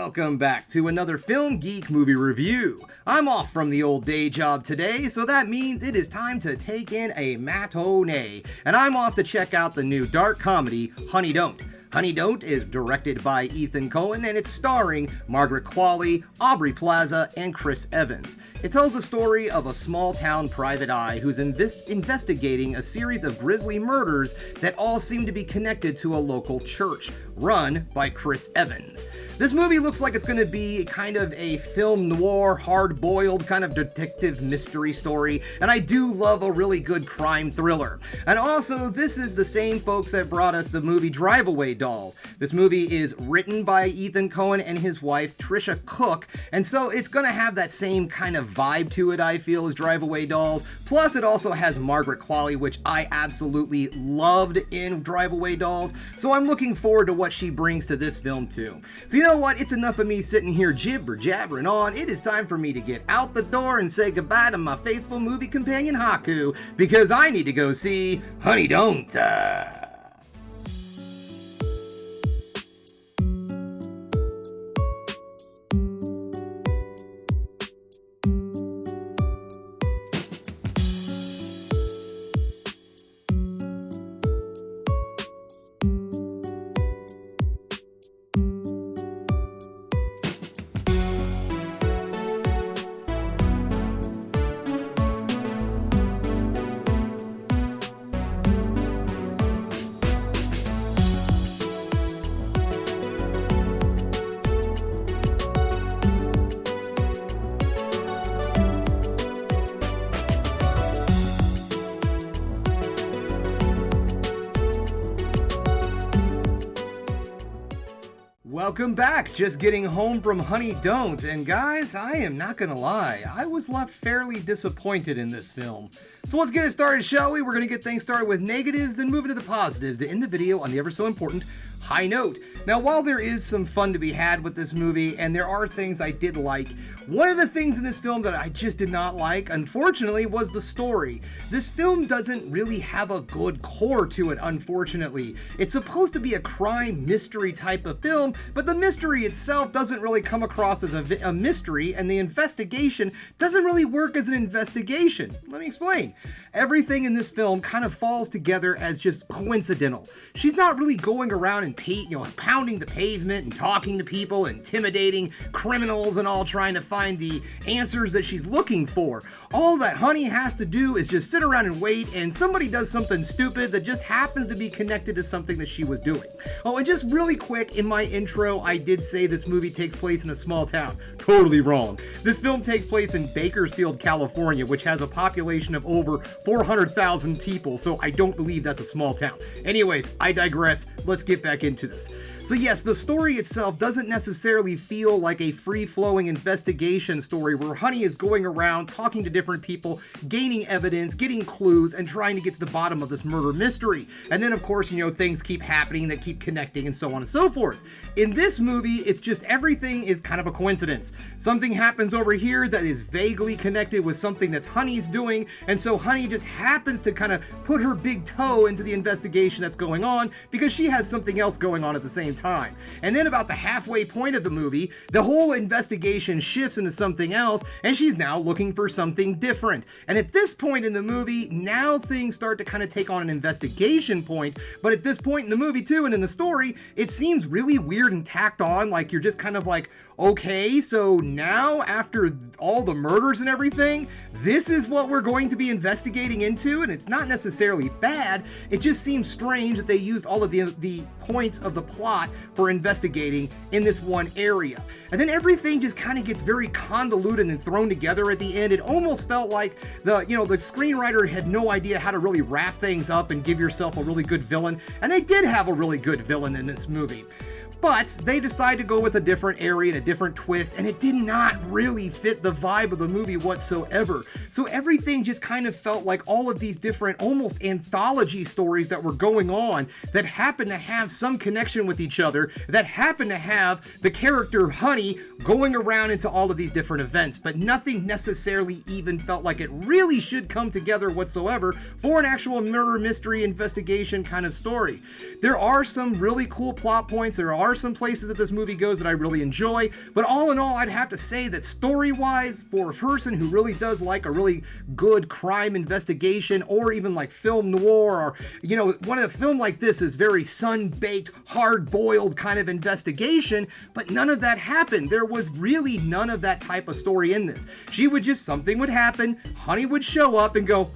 Welcome back to another Film Geek movie review. I'm off from the old day job today, so that means it is time to take in a matinee, and I'm off to check out the new dark comedy, Honey Don't. Honey Don't is directed by Ethan Coen, and it's starring Margaret Qualley, Aubrey Plaza, and Chris Evans. It tells the story of a small-town private eye who's investigating a series of grisly murders that all seem to be connected to a local church, run by Chris Evans. This movie looks like it's going to be kind of a film noir, hard-boiled kind of detective mystery story, and I do love a really good crime thriller. And also, this is the same folks that brought us the movie Drive-Away Dolls. This movie is written by Ethan Coen and his wife Trisha Cook, and so it's going to have that same kind of vibe to it, I feel, as Drive-Away Dolls. Plus, it also has Margaret Qualley, which I absolutely loved in Drive-Away Dolls, so I'm looking forward to what she brings to this film too. So you know what? It's enough of me sitting here jibber-jabbering on. It is time for me to get out the door and say goodbye to my faithful movie companion Haku, because I need to go see Honey Don't. Welcome back, just getting home from Honey Don't, and guys, I am not gonna lie, I was left fairly disappointed in this film. So let's get it started, shall we? We're gonna get things started with negatives, then move into the positives to end the video on the ever so important high note. Now, while there is some fun to be had with this movie, and there are things I did like, one of the things in this film that I just did not like, unfortunately, was the story. This film doesn't really have a good core to it, unfortunately. It's supposed to be a crime mystery type of film, but the mystery itself doesn't really come across as a mystery, and the investigation doesn't really work as an investigation. Let me explain. Everything in this film kind of falls together as just coincidental. She's not really going around and pounding the pavement and talking to people, intimidating criminals and all, trying to find the answers that she's looking for. All that Honey has to do is just sit around and wait, and somebody does something stupid that just happens to be connected to something that she was doing. Oh, and just really quick, in my intro, I did say this movie takes place in a small town. Totally wrong. This film takes place in Bakersfield, California, which has a population of over 400,000 people, so I don't believe that's a small town. Anyways, I digress. Let's get back into this. So yes, the story itself doesn't necessarily feel like a free-flowing investigation story where Honey is going around talking to different people, gaining evidence, getting clues, and trying to get to the bottom of this murder mystery. And then, of course, things keep happening that keep connecting and so on and so forth. In this movie, it's just everything is kind of a coincidence. Something happens over here that is vaguely connected with something that Honey's doing, and so Honey just happens to kind of put her big toe into the investigation that's going on because she has something else going on at the same time. And then about the halfway point of the movie, the whole investigation shifts into something else, and she's now looking for something different. And at this point in the movie, now things start to kind of take on an investigation point, but at this point in the movie too, and in the story, it seems really weird and tacked on, like you're just kind of like, okay, so now after all the murders and everything, this is what we're going to be investigating into, and it's not necessarily bad, it just seems strange that they used all of the points of the plot for investigating in this one area. And then everything just kind of gets very convoluted and thrown together at the end. It almost felt like the screenwriter had no idea how to really wrap things up and give yourself a really good villain, and they did have a really good villain in this movie. But they decided to go with a different area and a different twist, and it did not really fit the vibe of the movie whatsoever. So everything just kind of felt like all of these different, almost anthology stories that were going on that happened to have some connection with each other, that happened to have the character Honey going around into all of these different events, but nothing necessarily even felt like it really should come together whatsoever for an actual murder mystery investigation kind of story. There are some really cool plot points, there are are some places that this movie goes that I really enjoy, but all in all, I'd have to say that story-wise, for a person who really does like a really good crime investigation, or even like film noir, or, you know, one of the film like this is very sun-baked, hard-boiled kind of investigation, but none of that happened. There was really none of that type of story in this. Something would happen, Honey would show up and go,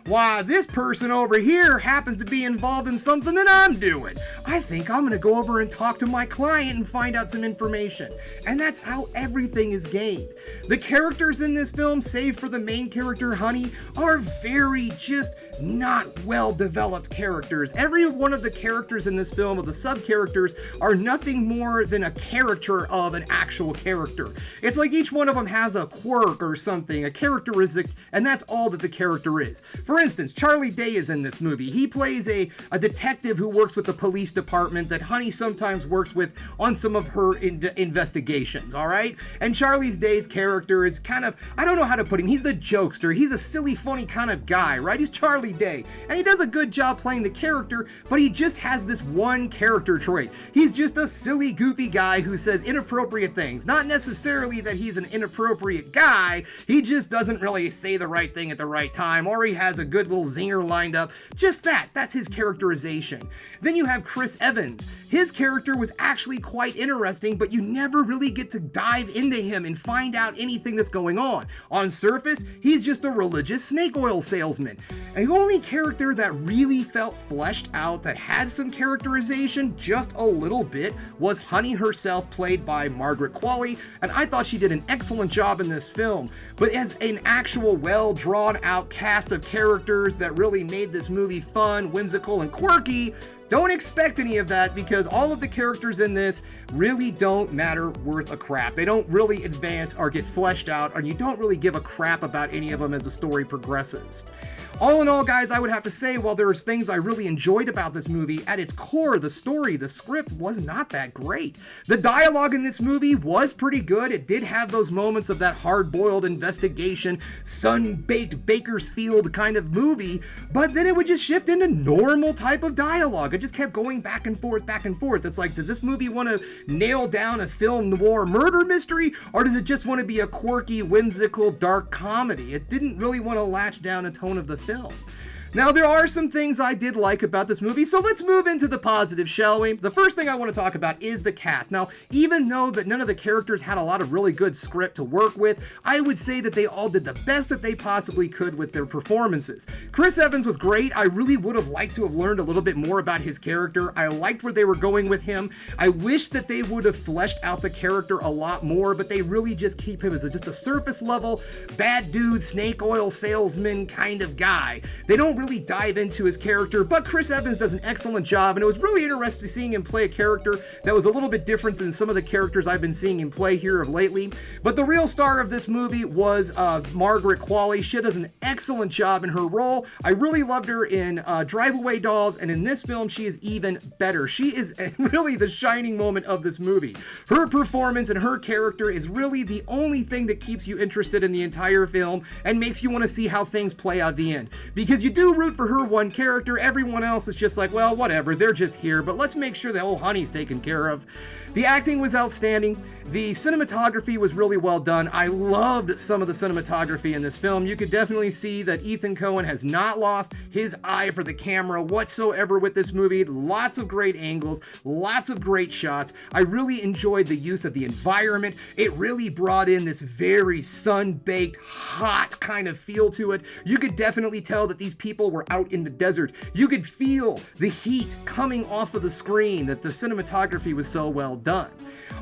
why, this person over here happens to be involved in something that I'm doing. I think I'm gonna go over and talk to my client and find out some information. And that's how everything is gained. The characters in this film, save for the main character, Honey, are very just not well-developed characters. Every one of the characters in this film, or the sub-characters, are nothing more than a caricature of an actual character. It's like each one of them has a quirk or something, a characteristic, and that's all that the character is. For instance, Charlie Day is in this movie. He plays a detective who works with the police department that Honey sometimes works with on some of her investigations, all right? And Charlie Day's character is kind of, I don't know how to put him, he's the jokester. He's a silly, funny kind of guy, right? He's Charlie Day, and he does a good job playing the character, but he just has this one character trait. He's just a silly, goofy guy who says inappropriate things. Not necessarily that he's an inappropriate guy, he just doesn't really say the right thing at the right time, or he has a good little zinger lined up. Just that's his characterization. Then you have Chris Evans. His character was actually quite interesting, but you never really get to dive into him and find out anything that's going on. On surface, he's just a religious snake oil salesman. And the only character that really felt fleshed out, that had some characterization just a little bit, was Honey herself, played by Margaret Qualley, and I thought she did an excellent job in this film. But as an actual well-drawn out cast of characters that really made this movie fun, whimsical, and quirky, don't expect any of that, because all of the characters in this really don't matter worth a crap. They don't really advance or get fleshed out, and you don't really give a crap about any of them as the story progresses. All in all, guys, I would have to say, while there's things I really enjoyed about this movie, at its core, the story, the script was not that great. The dialogue in this movie was pretty good. It did have those moments of that hard-boiled investigation, sun-baked Bakersfield kind of movie, but then it would just shift into normal type of dialogue. It just kept going back and forth, back and forth. It's like, does this movie want to nail down a film noir murder mystery, or does it just want to be a quirky, whimsical, dark comedy? It didn't really want to latch down a tone of the film. Now, there are some things I did like about this movie, so let's move into the positive, shall we? The first thing I want to talk about is the cast. Now, even though that none of the characters had a lot of really good script to work with, I would say that they all did the best that they possibly could with their performances. Chris Evans was great. I really would have liked to have learned a little bit more about his character. I liked where they were going with him. I wish that they would have fleshed out the character a lot more, but they really just keep him as just a surface level, bad dude, snake oil salesman kind of guy. They don't really dive into his character, but Chris Evans does an excellent job, and it was really interesting seeing him play a character that was a little bit different than some of the characters I've been seeing him play here of lately. But the real star of this movie was Margaret Qualley. She does an excellent job in her role. I really loved her in Drive Away Dolls, and in this film she is even better. She is really the shining moment of this movie. Her performance and her character is really the only thing that keeps you interested in the entire film and makes you want to see how things play out at the end. Because you do root for her one character, everyone else is just like, well, whatever, they're just here, but let's make sure that old Honey's taken care of. The acting was outstanding. The cinematography was really well done. I loved some of the cinematography in this film. You could definitely see that Ethan Coen has not lost his eye for the camera whatsoever with this movie. Lots of great angles, lots of great shots. I really enjoyed the use of the environment. It really brought in this very sun-baked, hot kind of feel to it. You could definitely tell that these people were out in the desert. You could feel the heat coming off of the screen, that the cinematography was so well done.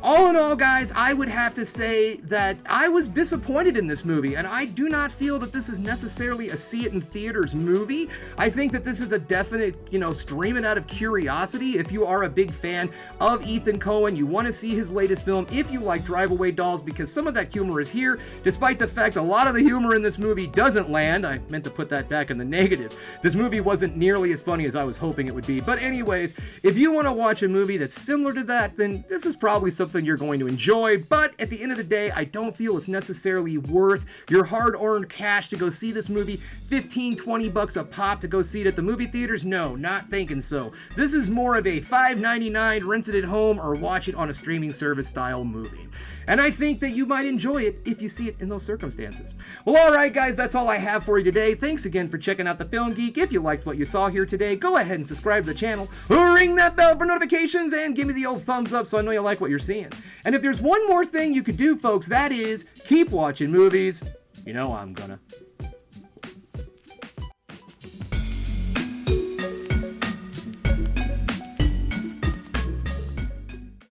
All in all, guys, I would have to say that I was disappointed in this movie, and I do not feel that this is necessarily a see it in theaters movie. I think that this is a definite, stream it out of curiosity. If you are a big fan of Ethan Coen, you want to see his latest film, if you like Drive Away Dolls, because some of that humor is here, despite the fact a lot of the humor in this movie doesn't land. I meant to put that back in the negatives. This movie wasn't nearly as funny as I was hoping it would be. But anyways, if you want to watch a movie that's similar to that, then this is probably something something you're going to enjoy, but at the end of the day, I don't feel it's necessarily worth your hard-earned cash to go see this movie. 15, 20 bucks a pop to go see it at the movie theaters? No, not thinking so. This is more of a $5.99 rent it at home or watch it on a streaming service style movie. And I think that you might enjoy it if you see it in those circumstances. Well, alright guys, that's all I have for you today. Thanks again for checking out the Film Geek. If you liked what you saw here today, go ahead and subscribe to the channel, ring that bell for notifications, and give me the old thumbs up so I know you like what you're seeing. And if there's one more thing you could do, folks, that is keep watching movies. You know I'm gonna.